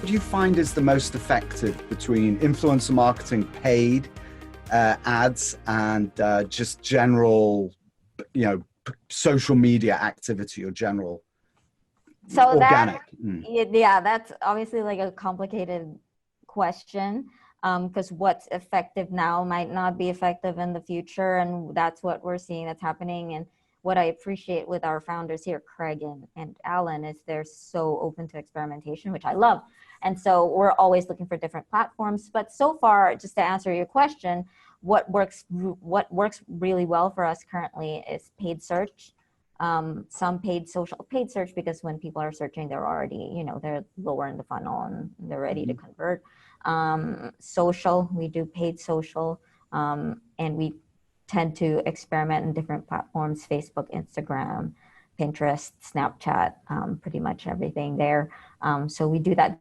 do you find is the most effective between influencer marketing, paid ads, and just general, social media activity or general organic? Yeah, that's obviously like a complicated question, because what's effective now might not be effective in the future, and that's what we're seeing that's happening. And what I appreciate with our founders here, Craig and Alan, is they're so open to experimentation, which I love. And so we're always looking for different platforms. But so far, just to answer your question, what works really well for us currently is paid search. Some paid search, because when people are searching, they're already, they're lower in the funnel and they're ready to convert. Social, we do paid social, and we tend to experiment in different platforms: Facebook, Instagram, Pinterest, Snapchat, pretty much everything there. So we do that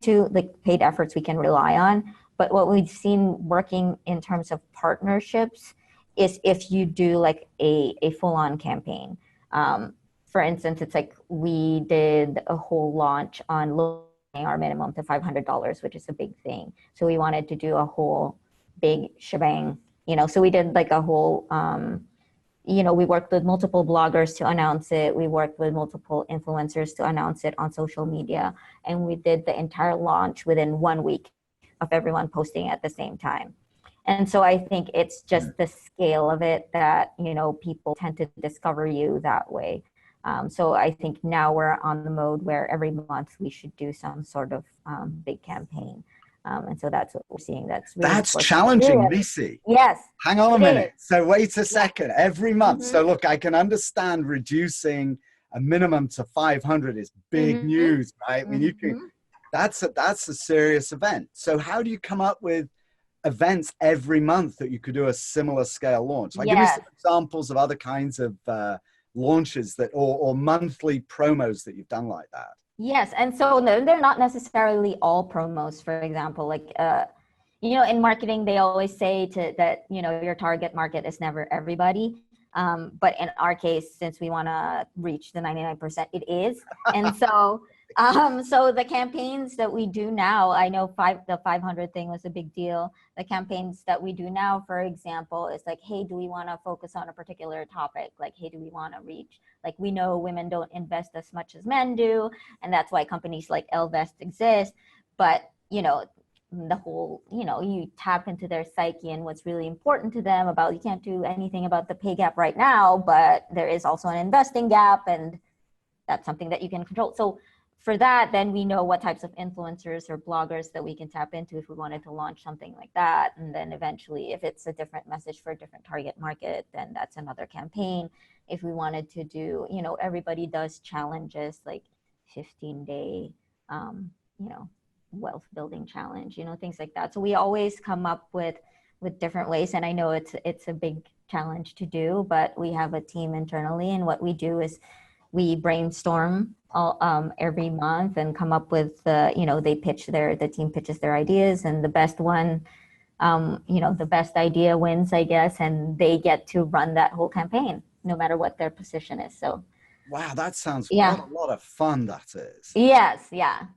too. Like paid efforts we can rely on. But what we've seen working in terms of partnerships is if you do like a full-on campaign. For instance, it's like we did a whole launch on lowering our minimum to $500, which is a big thing. So we wanted to do a whole big shebang, so we did like a whole, we worked with multiple bloggers to announce it. We worked with multiple influencers to announce it on social media. And we did the entire launch within 1 week of everyone posting at the same time. And so I think it's just the scale of it that, people tend to discover you that way. So I think now we're on the mode where every month we should do some sort of big campaign. And so that's what we're seeing. That's challenging, Missy. Yes. Hang on a minute. So wait a second. Every month. So look, I can understand reducing a minimum to 500 is big news, right? I mean, you can. That's a serious event. So how do you come up with events every month that you could do a similar scale launch? Like, give me some examples of other kinds of launches that, or monthly promos that you've done like that. Yes, and so they're not necessarily all promos. For example, like in marketing, they always say that your target market is never everybody. But in our case, since we want to reach the 99%, it is. And so so the campaigns that we do now, I know the 500 thing was a big deal. The campaigns that we do now, for example, is like, hey, do we want to focus on a particular topic? Like, hey, do we want to reach, like, we know women don't invest as much as men do, and that's why companies like Elvest exist. But, the whole, you tap into their psyche and what's really important to them about, you can't do anything about the pay gap right now, but there is also an investing gap, and that's something that you can control. So for that, then we know what types of influencers or bloggers that we can tap into if we wanted to launch something like that. And then eventually, if it's a different message for a different target market, then that's another campaign. If we wanted to do, everybody does challenges like 15-day, wealth building challenge, things like that. So we always come up with different ways. And I know it's a big challenge to do, but we have a team internally. And what we do is we brainstorm every month and come up with the team pitches their ideas, and the best one, the best idea wins, I guess, and they get to run that whole campaign no matter what their position is. So wow, that sounds what a lot of fun that is. Yes, yeah.